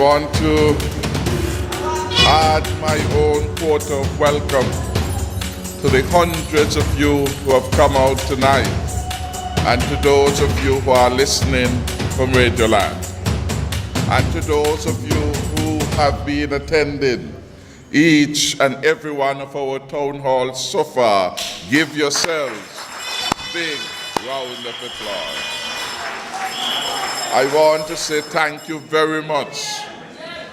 want to add my own quote of welcome to the hundreds of you who have come out tonight and to those of you who are listening from Radio Land and to those of you who have been attending each and every one of our town halls so far. Give yourselves a big round of applause. I want to say thank you very much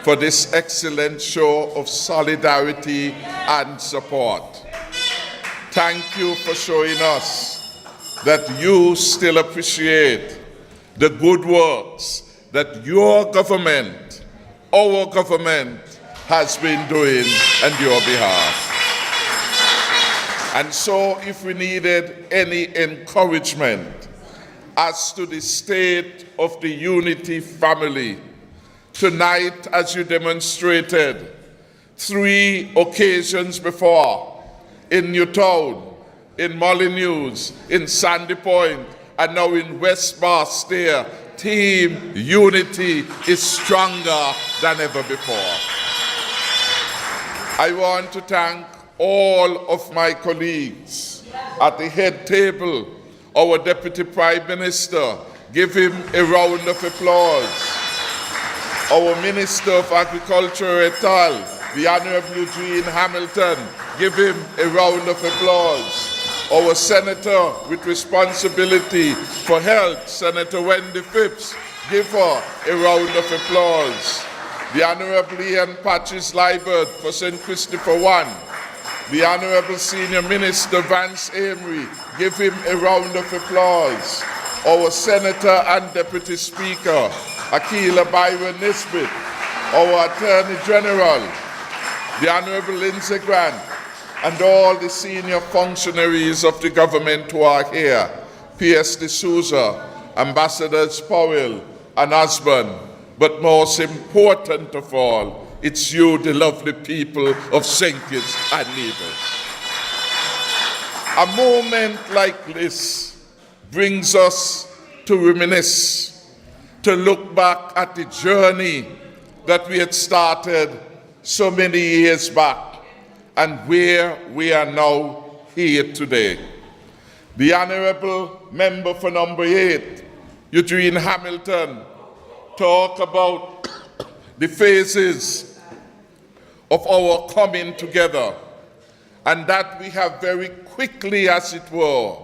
for this excellent show of solidarity and support. Thank you for showing us that you still appreciate the good works that your government, our government, has been doing on your behalf. And so if we needed any encouragement as to the state of the Unity family, tonight, as you demonstrated 3 occasions before, in Newtown, in Molyneux, in Sandy Point, and now in West Barstow, Team Unity is stronger than ever before. I want to thank all of my colleagues at the head table, our Deputy Prime Minister, give him a round of applause. Our Minister of Agriculture et al., the Honorable Eugene Hamilton, give him a round of applause. Our Senator with responsibility for health, Senator Wendy Phipps, give her a round of applause. The Honorable Ian Patches Liebert for St. Christopher 1, the Honorable Senior Minister Vance Amory, give him a round of applause. Our Senator and Deputy Speaker, Akila Byron Nisbet, our Attorney General, the Honorable Lindsey Grant, and all the senior functionaries of the government who are here, P.S. D'Souza, Ambassadors Powell and Osborne, but most important of all, it's you, the lovely people of St. Kitts and Nevis. A moment like this brings us to reminisce, to look back at the journey that we had started so many years back and where we are now here today. The Honorable Member for number 8, Eugene Hamilton, talk about the phases of our coming together, and that we have very quickly, as it were,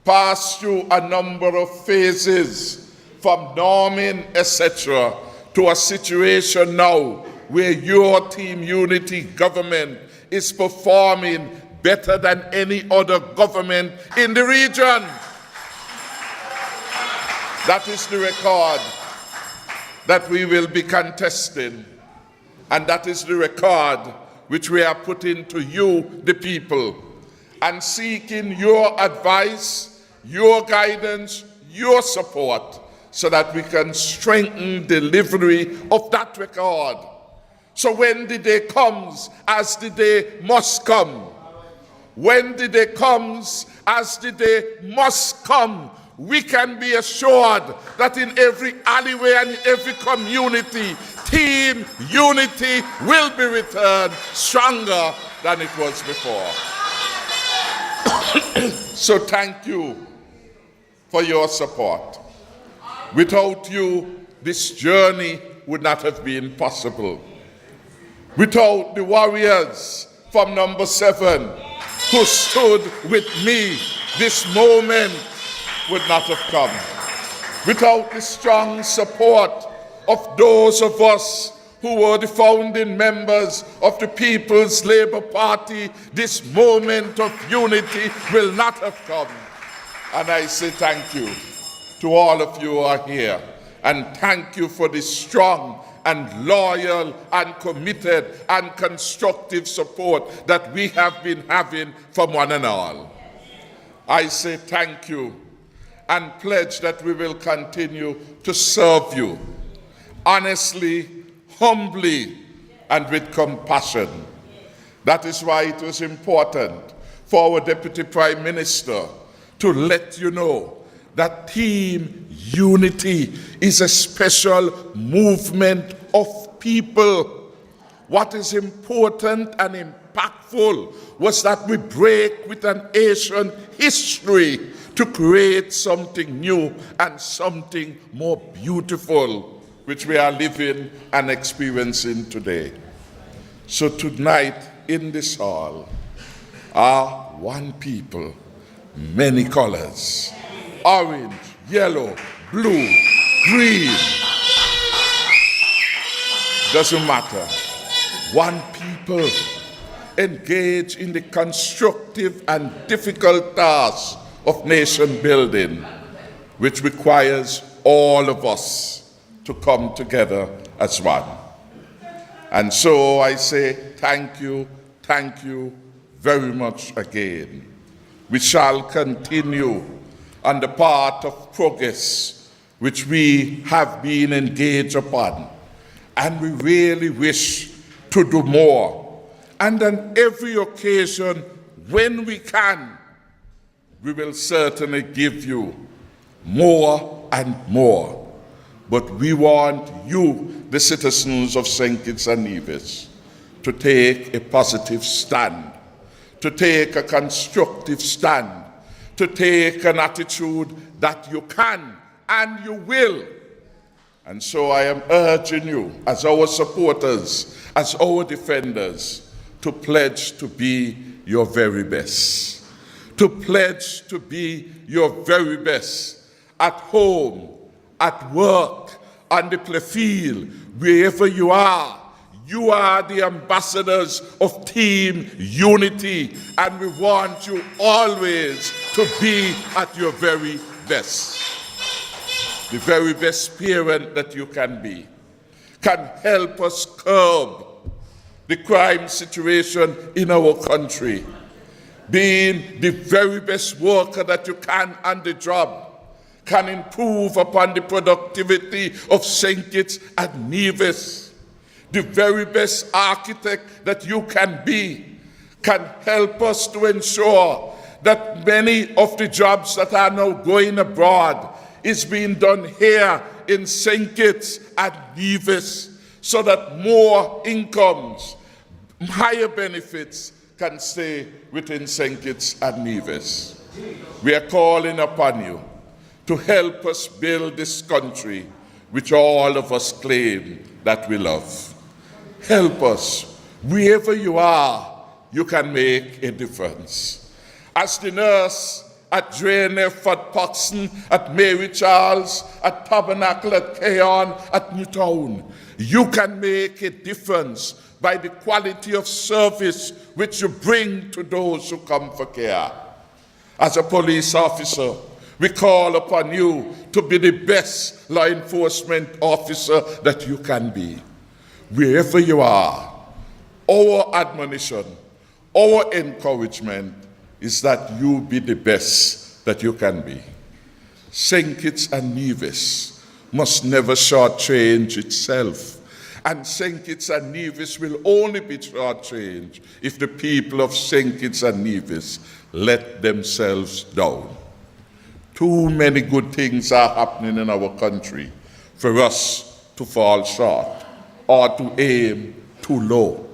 passed through a number of phases from norming, etc., to a situation now where your Team Unity government is performing better than any other government in the region. That is the record that we will be contesting, and that is the record which we are putting to you, the people, and seeking your advice, your guidance, your support, so that we can strengthen delivery of that record. So when the day comes, as the day must come, when the day comes, as the day must come, we can be assured that in every alleyway and in every community, Team Unity will be returned stronger than it was before. So thank you for your support. Without you, this journey would not have been possible. Without the warriors from number 7 who stood with me, this moment would not have come. Without the strong support of those of us who were the founding members of the People's Labour Party, this moment of unity will not have come. And I say thank you to all of you who are here, and thank you for the strong and loyal and committed and constructive support that we have been having from one and all. I say thank you and pledge that we will continue to serve you honestly, humbly, and with compassion. That is why it was important for our Deputy Prime Minister to let you know that Team Unity is a special movement of of people, what is important and impactful was that we break with an ancient history to create something new and something more beautiful, which we are living and experiencing today. So tonight in this hall are one people, many colors: orange, yellow, blue, green. Doesn't matter. One people engaged in the constructive and difficult task of nation building, which requires all of us to come together as one. And so I say thank you very much again. We shall continue on the path of progress which we have been engaged upon, and we really wish to do more. And on every occasion when we can, we will certainly give you more and more. But we want you, the citizens of St. Kitts and Nevis, to take a positive stand, to take a constructive stand, to take an attitude that you can and you will. And so I am urging you, as our supporters, as our defenders, to pledge to be your very best. To pledge to be your very best at home, at work, on the playfield, wherever you are. You are the ambassadors of Team Unity, and we want you always to be at your very best. The very best parent that you can be can help us curb the crime situation in our country. Being the very best worker that you can on the job can improve upon the productivity of St. Kitts and Nevis. The very best architect that you can be can help us to ensure that many of the jobs that are now going abroad is being done here in St. Kitts and Nevis, so that more incomes, higher benefits can stay within St. Kitts and Nevis. We are calling upon you to help us build this country which all of us claim that we love. Help us. Wherever you are, you can make a difference. As the nurse at Draenef, at Paxton, at Mary Charles, at Tabernacle, at Keon, at Newtown, you can make a difference by the quality of service which you bring to those who come for care. As a police officer, we call upon you to be the best law enforcement officer that you can be. Wherever you are, our admonition, our encouragement is that you be the best that you can be. St. Kitts and Nevis must never shortchange itself. And St. Kitts and Nevis will only be shortchanged if the people of St. Kitts and Nevis let themselves down. Too many good things are happening in our country for us to fall short or to aim too low.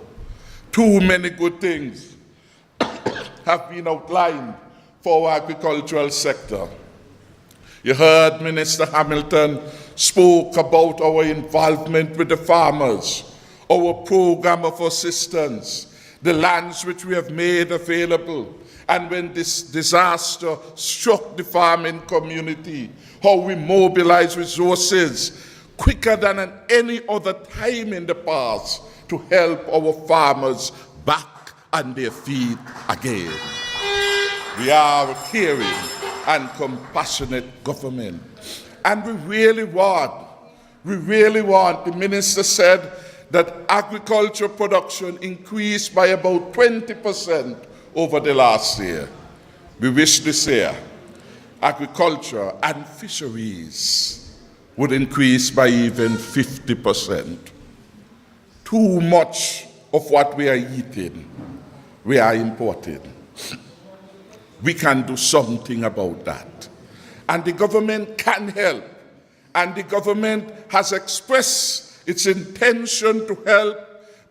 Too many good things have been outlined for our agricultural sector. You heard Minister Hamilton spoke about our involvement with the farmers, our program of assistance, the lands which we have made available, and when this disaster struck the farming community, how we mobilized resources quicker than at any other time in the past to help our farmers back on their feet again. We are a caring and compassionate government. And we really want, the minister said that agriculture production increased by about 20% over the last year. We wish this year agriculture and fisheries would increase by even 50%. Too much of what we are eating, we are importing. We can do something about that. And the government can help. And the government has expressed its intention to help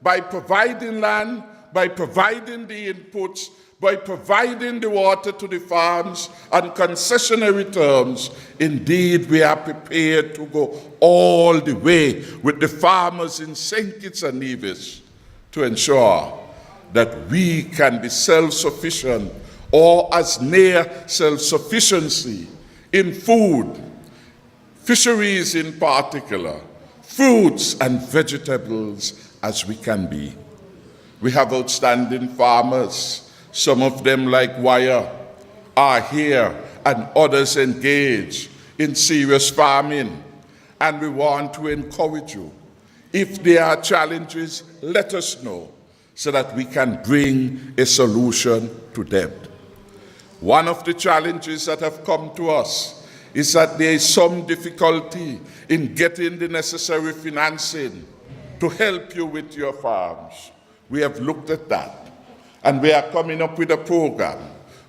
by providing land, by providing the inputs, by providing the water to the farms on concessionary terms. Indeed, we are prepared to go all the way with the farmers in St. Kitts and Nevis to ensure that we can be self-sufficient or as near self-sufficiency in food, fisheries in particular, fruits and vegetables as we can be. We have outstanding farmers. Some of them, like Wire, are here, and others engage in serious farming. And we want to encourage you. If there are challenges, let us know so that we can bring a solution to them. One of the challenges that have come to us is that there is some difficulty in getting the necessary financing to help you with your farms. We have looked at that. And we are coming up with a program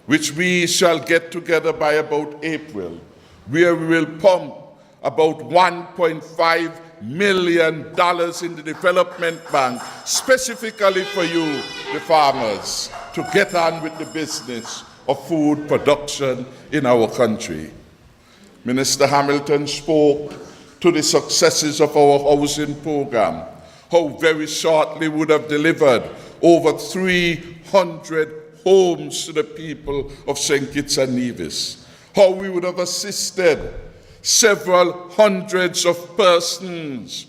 which we shall get together by about April, where we will pump about $1.5 million in the development bank, specifically for you, the farmers, to get on with the business of food production in our country. Minister Hamilton spoke to the successes of our housing program, how very shortly would have delivered over 300 homes to the people of St. Kitts and Nevis, how we would have assisted several hundreds of persons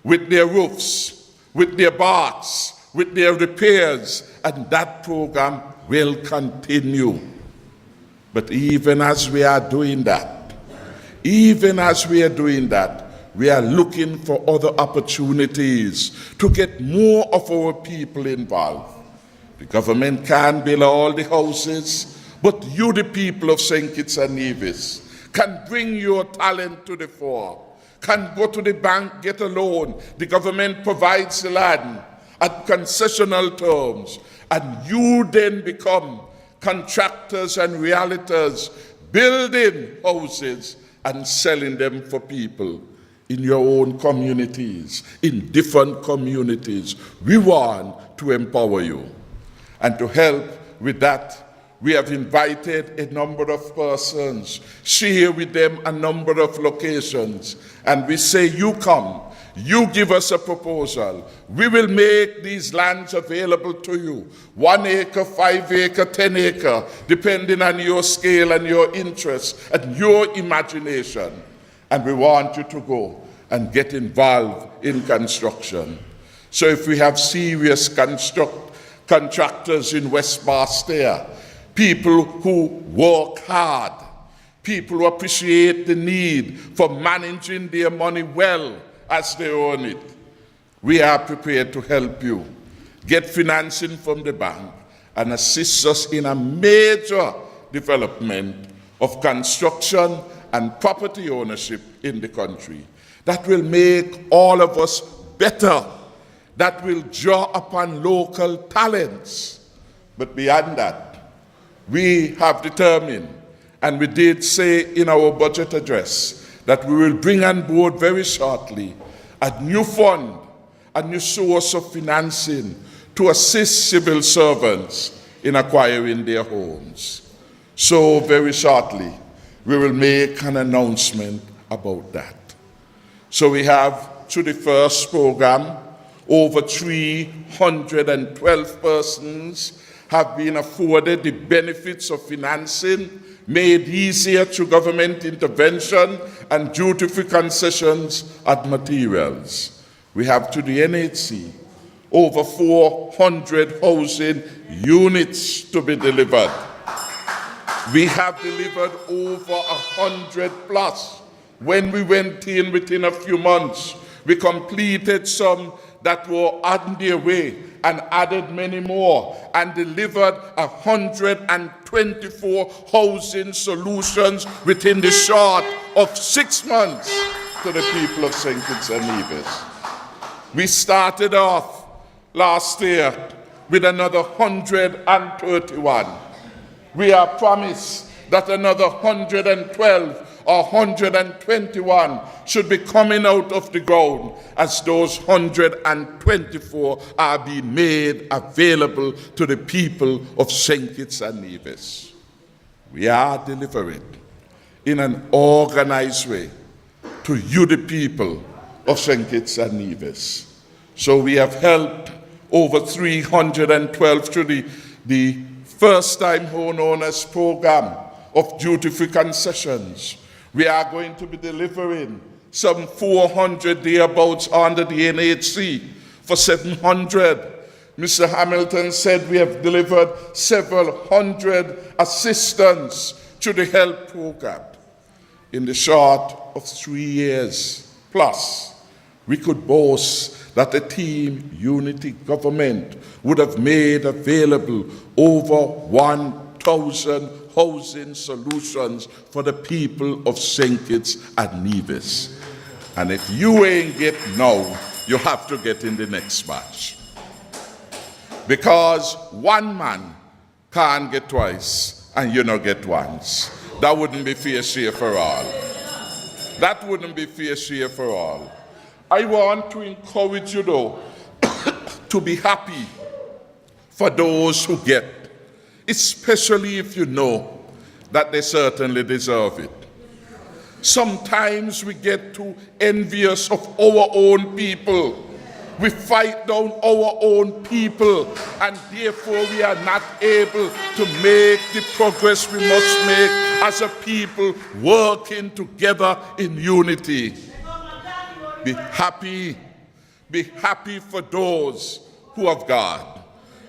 with their roofs, with their baths, with their repairs, and that program will continue. But even as we are doing that, we are looking for other opportunities to get more of our people involved. The government can build all the houses, but you, the people of St. Kitts and Nevis, can bring your talent to the fore, can go to the bank, get a loan. The government provides the land at concessional terms, and you then become contractors and realtors, building houses and selling them for people in your own communities, in different communities. We want to empower you. And to help with that, we have invited a number of persons, share with them a number of locations, and we say, you come, you give us a proposal. We will make these lands available to you. 1 acre, 5 acre, 10 acre, depending on your scale and your interest and your imagination. And we want you to go and get involved in construction. So if we have serious contractors in West Bastia, people who work hard, people who appreciate the need for managing their money well as they own it, we are prepared to help you get financing from the bank and assist us in a major development of construction and property ownership in the country. That will make all of us better, that will draw upon local talents. But beyond that, we have determined, and we did say in our budget address, that we will bring on board very shortly a new fund, a new source of financing to assist civil servants in acquiring their homes. So very shortly, we will make an announcement about that. So we have, through the first program, over 312 persons have been afforded the benefits of financing, made easier through government intervention and duty-free concessions at materials. We have, to the NHC, over 400 housing units to be delivered. We have delivered over 100 plus. When we went in within a few months, we completed some that were on their way and added many more and delivered 124 housing solutions within the short of 6 months to the people of St. Kitts and Nevis. We started off last year with another 131. We are promised that another 112 121 should be coming out of the ground as those 124 are being made available to the people of St. Kitts and Nevis. We are delivering in an organized way to you, the people of St. Kitts and Nevis. So we have helped over 312 through the first-time homeowners program of duty-free concessions. We are going to be delivering some 400 thereabouts under the NHC for 700. Mr. Hamilton said we have delivered several hundred assistants to the health program. In the short of 3 years plus, we could boast that the team unity government would have made available over 1,000 housing solutions for the people of St. Kitts and Nevis. And if you ain't get now, you have to get in the next batch. Because one man can't get twice and you not get once. That wouldn't be fair share for all. That wouldn't be fair share for all. I want to encourage you though to be happy for those who get, especially if you know that they certainly deserve it. Sometimes we get too envious of our own people. We fight down our own people, and therefore we are not able to make the progress we must make as a people working together in unity. Be happy for those who have God.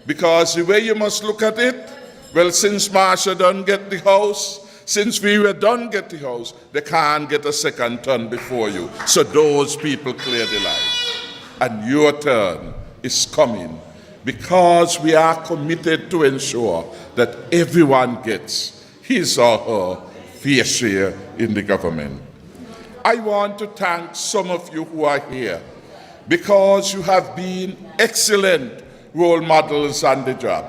Because the way you must look at it, well, since Marsha done get the house, since we were done get the house, they can't get a second turn before you. So those people clear the line. And your turn is coming, because we are committed to ensure that everyone gets his or her fair share in the government. I want to thank some of you who are here, because you have been excellent role models on the job.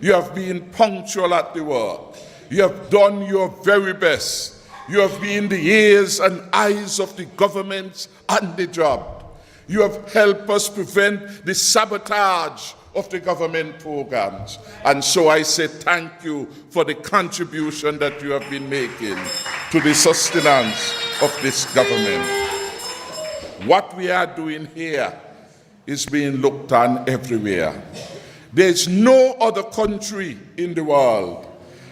You have been punctual at the work. You have done your very best. You have been the ears and eyes of the government on the job. You have helped us prevent the sabotage of the government programs. And so I say thank you for the contribution that you have been making to the sustenance of this government. What we are doing here is being looked on everywhere. There is no other country in the world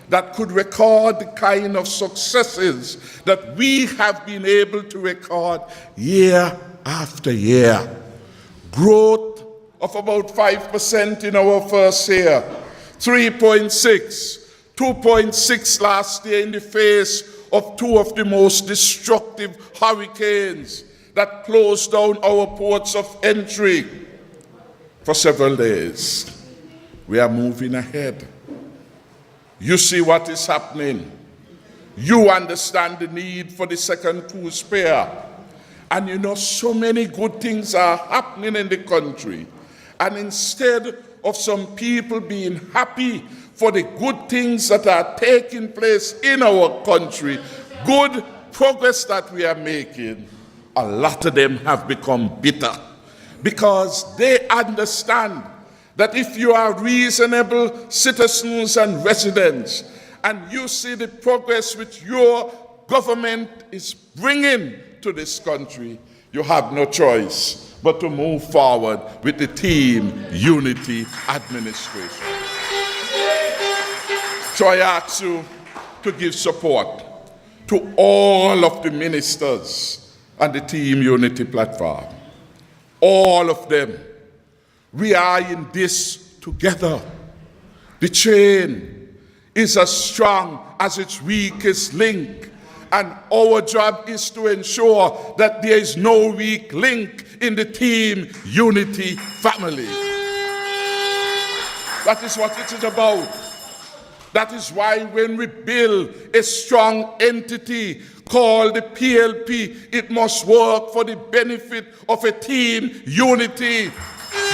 that could record the kind of successes that we have been able to record year after year. Growth of about 5% in our first year, 3.6, 2.6 last year in the face of two of the most destructive hurricanes that closed down our ports of entry for several days. We are moving ahead. You see what is happening. You understand the need for the second cruise spare. And you know, so many good things are happening in the country. And instead of some people being happy for the good things that are taking place in our country, good progress that we are making, a lot of them have become bitter, because they understand that if you are reasonable citizens and residents, and you see the progress which your government is bringing to this country, you have no choice but to move forward with the Team Unity administration. So I ask you to give support to all of the ministers and the Team Unity platform. All of them. We are in this together. The chain is as strong as its weakest link. And our job is to ensure that there is no weak link in the Team Unity family. That is what it is about. That is why when we build a strong entity called the PLP, it must work for the benefit of a Team Unity.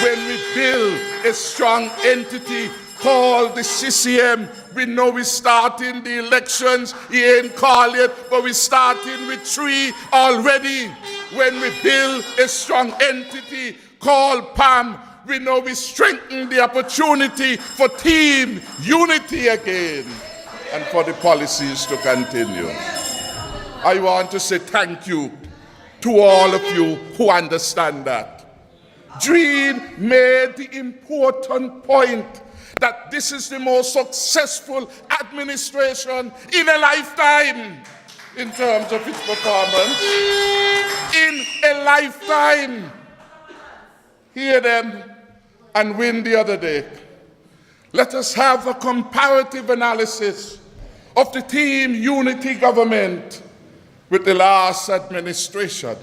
When we build a strong entity called the CCM. We know we're starting the elections. He ain't called yet, but we're starting with 3 already. When we build a strong entity called PAM, we know we strengthen the opportunity for team unity again and for the policies to continue. I want to say thank you to all of you who understand that. Jean made the important point that this is the most successful administration in a lifetime in terms of its performance. In a lifetime. Hear them and win the other day. Let us have a comparative analysis of the team unity government with the last administration,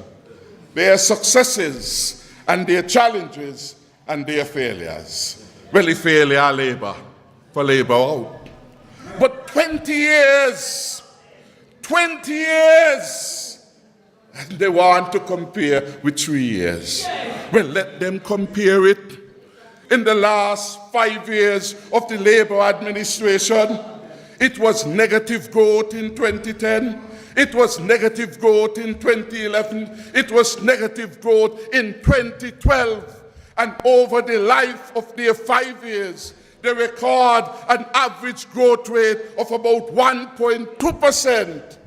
their successes and their challenges and their failures. Well, the failure Labour, for Labour out. But 20 years, and they want to compare with 3 years. Well, let them compare it. In the last 5 years of the Labour administration, it was negative growth in 2010. It was negative growth in 2011. It was negative growth in 2012. And over the life of their 5 years, they record an average growth rate of about 1.2%.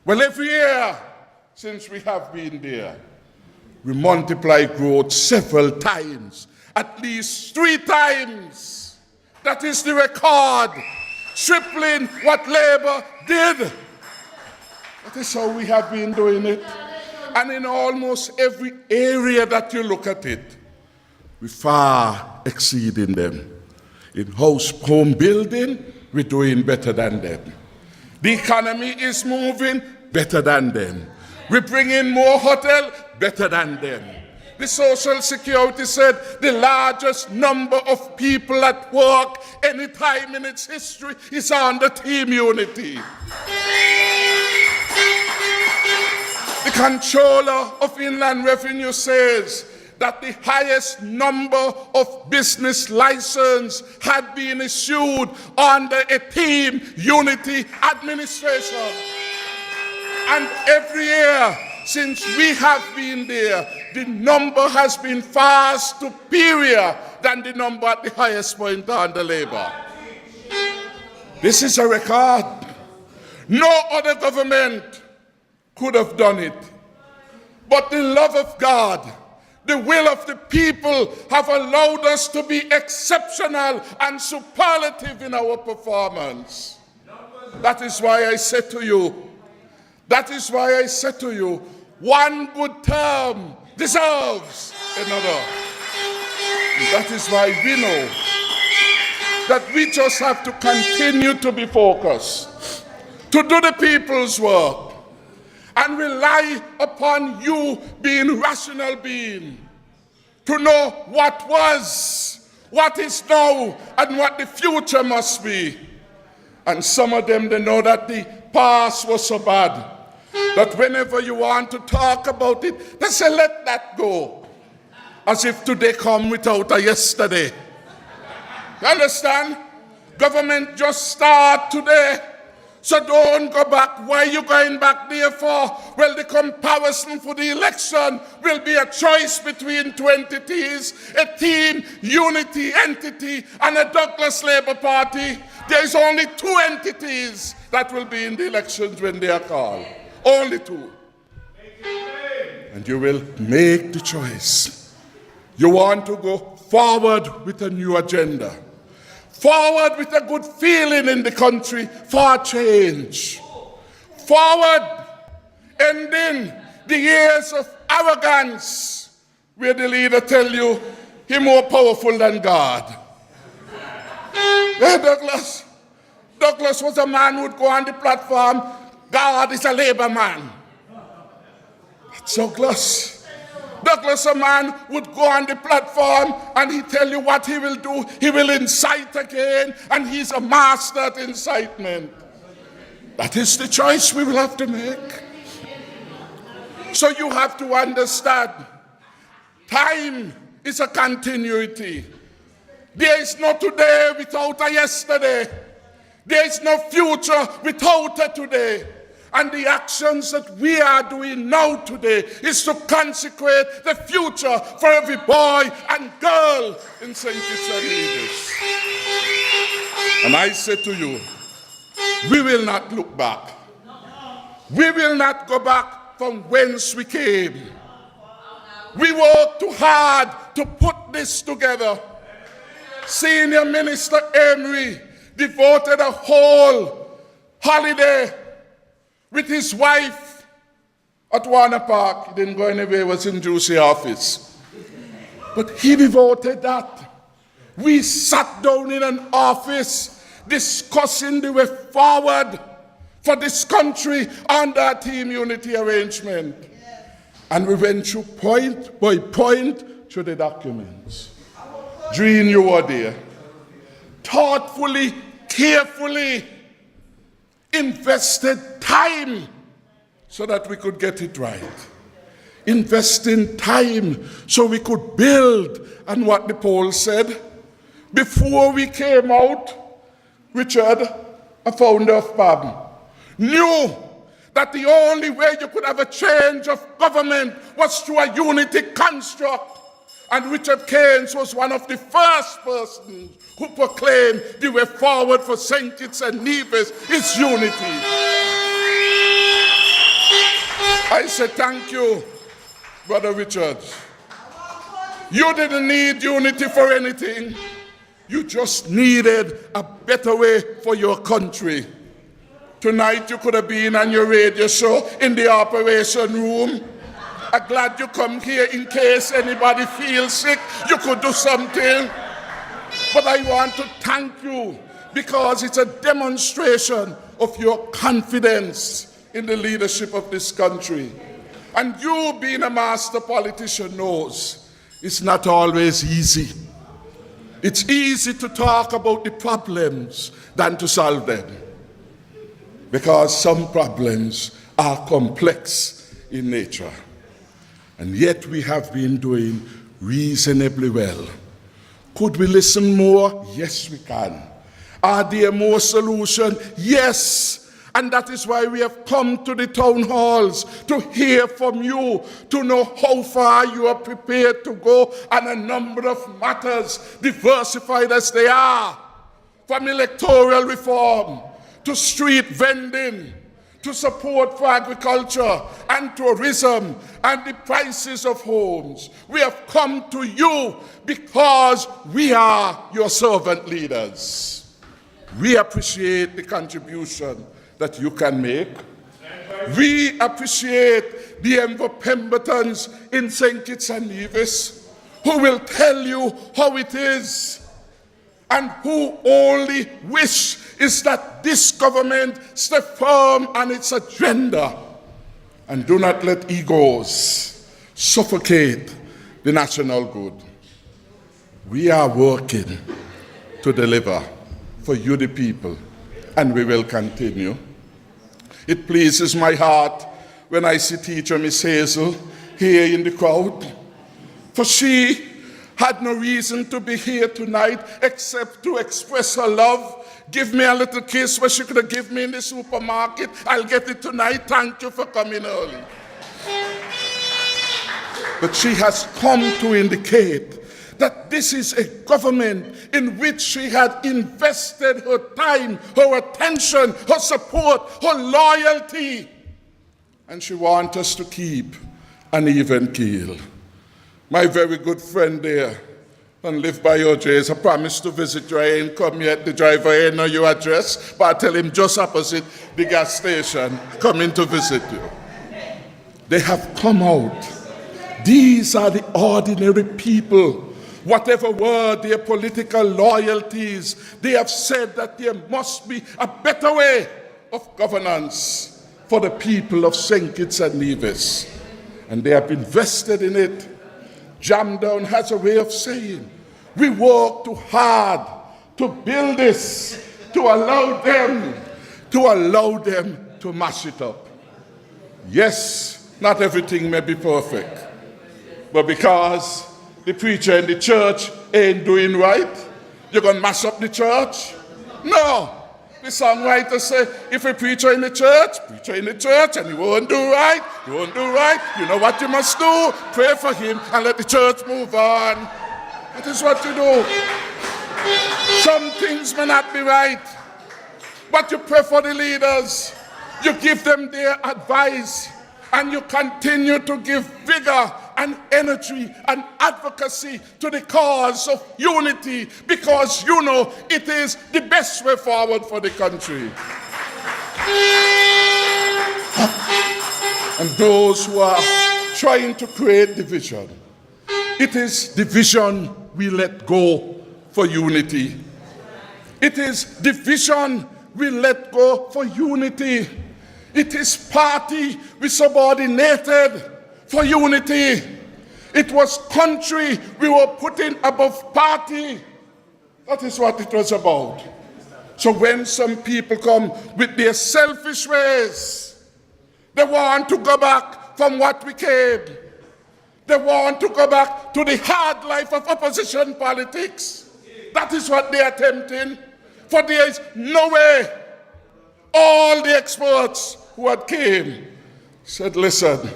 Well, every year since we have been there, we multiply growth several times, at least 3 times. That is the record, tripling what Labour did. That is how we have been doing it. And in almost every area that you look at it, we far exceeding them. In home building, we're doing better than them. The economy is moving better than them. We bring in more hotel, better than them. The Social Security said the largest number of people at work any time in its history is under team unity. The Controller of Inland Revenue says that the highest number of business licenses had been issued under a team unity administration. And every year since we have been there, the number has been far superior than the number at the highest point under Labour. This is a record. No other government could have done it. But the love of God, the will of the people have allowed us to be exceptional and superlative in our performance. That is why I said to you, one good term deserves another. And that is why we know that we just have to continue to be focused, to do the people's work, and rely upon you being rational being, to know what was, what is now, and what the future must be. And some of them, they know that the past was so bad that whenever you want to talk about it, they say, let that go. As if today come without a yesterday. You understand? Government just start today. So don't go back. Why are you going back there for? Well, the comparison for the election will be a choice between 2 entities, a team, unity entity, and a Douglas Labour Party. There is only 2 entities that will be in the elections when they are called. Only 2. And you will make the choice. You want to go forward with a new agenda. Forward with a good feeling in the country for change. Forward, ending the years of arrogance where the leader tell you he's more powerful than God. Yeah, Douglas was a man who would go on the platform, God is a Labour man. That's Douglas. Douglas, a man, would go on the platform and he tell you what he will do. He will incite again, and he's a master at incitement. That is the choice we will have to make. So you have to understand, time is a continuity. There is no today without a yesterday. There is no future without a today. And the actions that we are doing now today is to consecrate the future for every boy and girl in St. Kitts and Nevis. And I say to you, we will not look back. We will not go back from whence we came. We worked too hard to put this together. Senior Minister Emery devoted a whole holiday with his wife at Warner Park. He didn't go anywhere, he was in Juicy office. But he devoted that. We sat down in an office discussing the way forward for this country under a team unity arrangement. And we went through point by point through the documents. Dream, you were there. Thoughtfully, carefully invested time so that we could get it right. Investing time so we could build. And what the poll said, before we came out, Richard, a founder of PAB, knew that the only way you could have a change of government was through a unity construct. And Richard Keynes was one of the first persons who proclaimed the way forward for St. Kitts and Nevis is unity. I say thank you, Brother Richard. You didn't need unity for anything. You just needed a better way for your country. Tonight you could have been on your radio show in the operation room. I'm glad you come here in case anybody feels sick. You could do something. But I want to thank you because it's a demonstration of your confidence in the leadership of this country. And you, being a master politician, knows it's not always easy. It's easy to talk about the problems than to solve them, because some problems are complex in nature. And yet we have been doing reasonably well. Could we listen more? Yes, we can. Are there more solutions? Yes. And that is why we have come to the town halls, to hear from you, to know how far you are prepared to go on a number of matters, diversified as they are, from electoral reform to street vending, to support for agriculture and tourism and the prices of homes. We have come to you because we are your servant leaders. We appreciate the contribution that you can make. We appreciate the Envo Pembertons in St. Kitts and Nevis who will tell you how it is and who only wish is that this government stay firm on its agenda and do not let egos suffocate the national good. We are working to deliver for you, the people, and we will continue. It pleases my heart when I see teacher Miss Hazel here in the crowd, for she had no reason to be here tonight except to express her love. Give me a little kiss where she could have given me in the supermarket. I'll get it tonight. Thank you for coming early. But she has come to indicate that this is a government in which she had invested her time, her attention, her support, her loyalty. And she wants us to keep an even keel. My very good friend there, and live by your J's, I promised to visit you. I ain't come yet. The driver ain't know your address, but I tell him just opposite the gas station, coming to visit you. They have come out. These are the ordinary people. Whatever were their political loyalties, they have said that there must be a better way of governance for the people of St. Kitts and Nevis. And they have invested in it. Jamdown has a way of saying, we work too hard to build this, to allow them to mash it up. Yes, not everything may be perfect, but because the preacher in the church ain't doing right, You're going to mash up the church? No. The songwriter said, if a preacher in the church, and he won't do right, you know what you must do? Pray for him and let the church move on. That is what you do. Some things may not be right, but you pray for the leaders. You give them their advice, and you continue to give vigor and energy and advocacy to the cause of unity, because you know it is the best way forward for the country. And those who are trying to create division, it is division we let go for unity. It is division we let go for unity. It is party we subordinated for unity. It was country we were putting above party. That is what it was about. So when some people come with their selfish ways, they want to go back from what we came. They want to go back to the hard life of opposition politics. That is what they are attempting. For there is no way. All the experts who had came said, listen,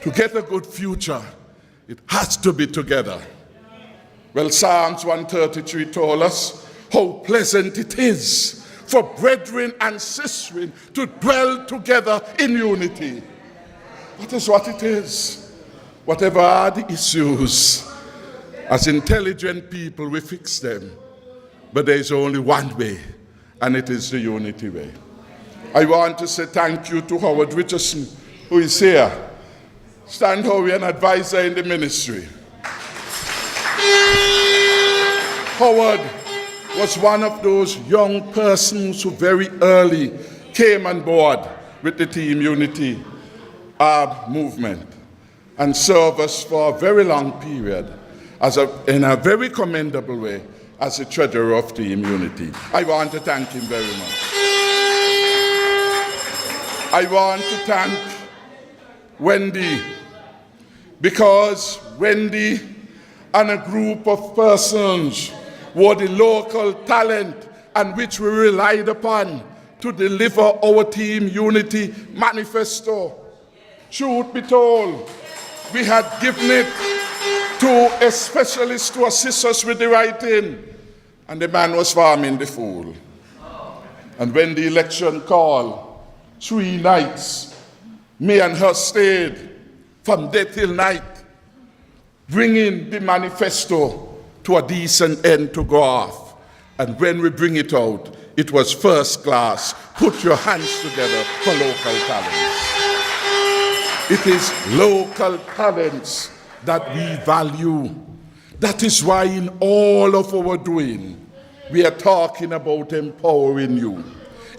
to get a good future, it has to be together. Well, Psalms 133 told us how pleasant it is for brethren and sistren to dwell together in unity. That is what it is. Whatever are the issues, as intelligent people, we fix them. But there is only one way, and it is the unity way. I want to say thank you to Howard Richardson, who is here. Stan Howe, an advisor in the ministry. Howard was one of those young persons who very early came on board with the Team Unity movement and served us for a very long period in a very commendable way as the treasurer of Team Unity. I want to thank him very much. I want to thank Wendy, because Wendy and a group of persons were the local talent and which we relied upon to deliver our Team Unity manifesto. Truth be told, we had given it to a specialist to assist us with the writing, and the man was farming the fool. And when the election called, 3 nights, me and her stayed from day till night, bringing the manifesto to a decent end to go off. And when we bring it out, it was first class. Put your hands together for local talents. It is local talents that we value. That is why in all of our doing, we are talking about empowering you.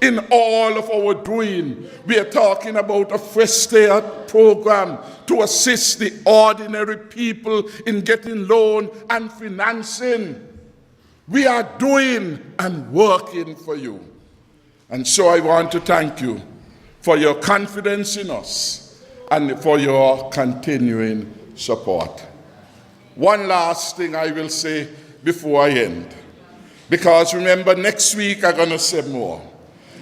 In all of our doing, we are talking about a Fresh Start program to assist the ordinary people in getting loan and financing. We are doing and working for you. And so I want to thank you for your confidence in us and for your continuing support. One last thing I will say before I end. Because remember, next week I'm going to say more.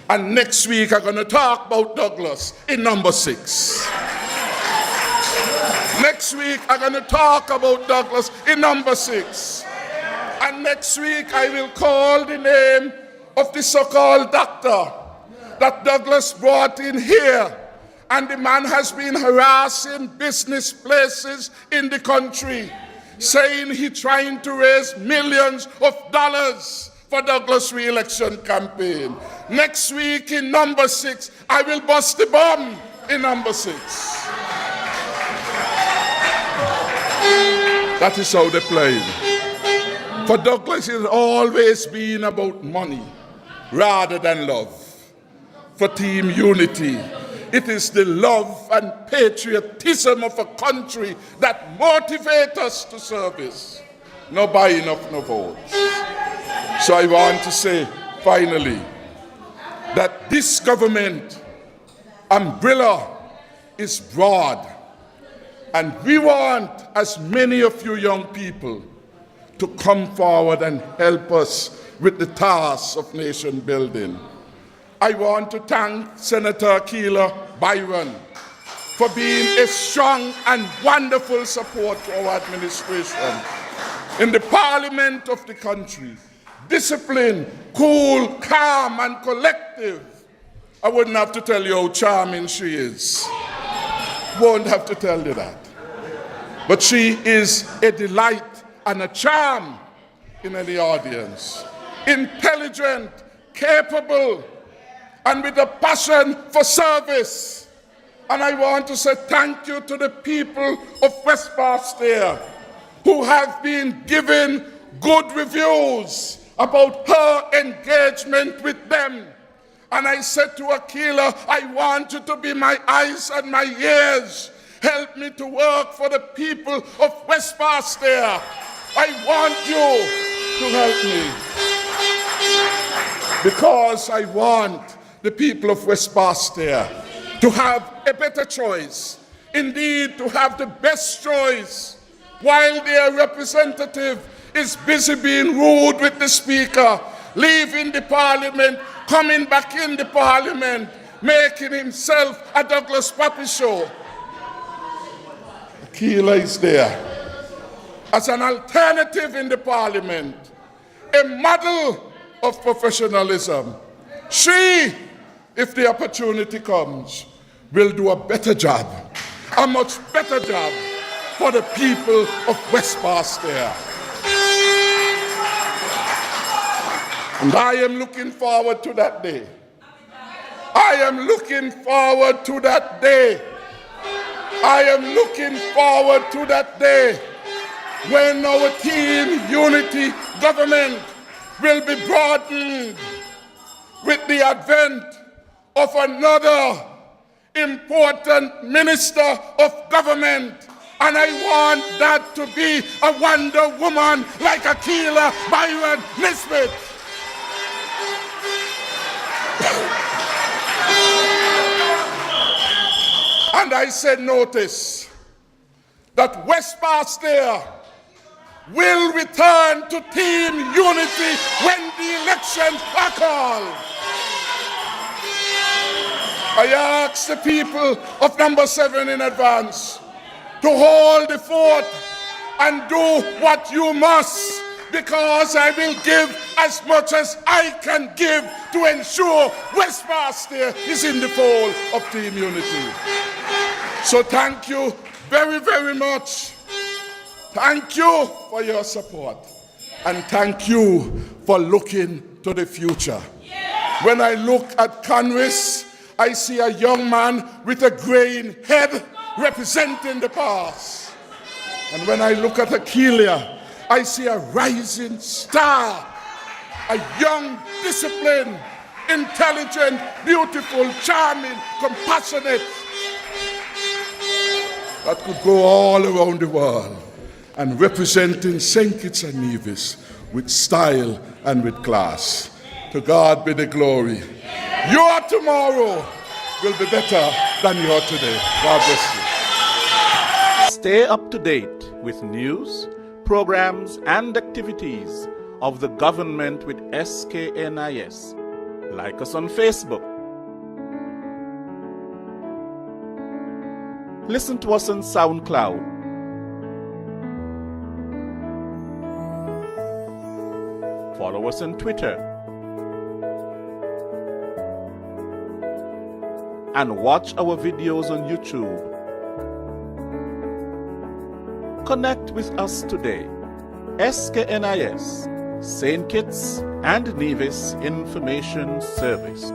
And next week I'm going to talk about Douglas in number 6. Next week I'm going to talk about Douglas in number 6. And next week I will call the name of the so-called doctor that Douglas brought in here. And the man has been harassing business places in the country, saying he's trying to raise millions of dollars for Douglas re-election campaign. Next week in number 6, I will bust the bomb in number 6. That is how they play. For Douglas, it has always been about money rather than love. For Team Unity, it is the love and patriotism of a country that motivates us to service. No buying of no votes. So I want to say, finally, that this government umbrella is broad. And we want as many of you young people to come forward and help us with the task of nation building. I want to thank Senator Keela Byron for being a strong and wonderful support to our administration in the parliament of the country. Disciplined, cool, calm, and collective. I wouldn't have to tell you how charming she is. Won't have to tell you that. But she is a delight and a charm in any audience. Intelligent, capable, and with a passion for service. And I want to say thank you to the people of West Barstow who have been given good reviews about her engagement with them. And I said to Akila, I want you to be my eyes and my ears. Help me to work for the people of West Barstow. I want you to help me. Because I want the people of West Barstow to have a better choice, indeed to have the best choice, while their representative is busy being rude with the speaker, leaving the parliament, coming back in the parliament, making himself a Douglas Puppy show. Akila is there as an alternative in the parliament, a model of professionalism. She, if the opportunity comes, will do a better job, a much better job for the people of West Barstow. And I am looking forward to that day. I am looking forward to that day. I am looking forward to that day when our team unity government will be broadened with the advent of another important minister of government. And I want that to be a wonder woman like Akila Byron Nisbet. And I said, notice that West Barstow will return to team unity when the elections are called. I ask the people of number 7 in advance to hold the fort and do what you must, because I will give as much as I can give to ensure West Barstow is in the fold of team unity. So thank you very, very much. Thank you for your support. And thank you for looking to the future. When I look at Congress, I see a young man with a graying head representing the past. And when I look at Akila, I see a rising star, a young, disciplined, intelligent, beautiful, charming, compassionate, that could go all around the world and representing St. Kitts and Nevis with style and with class. To God be the glory. Your tomorrow will be better than your today. God bless you. Stay up to date with news, programs, and activities of the government with SKNIS. Like us on Facebook. Listen to us on SoundCloud. Follow us on Twitter. And watch our videos on YouTube. Connect with us today. SKNIS, St. Kitts and Nevis Information Service.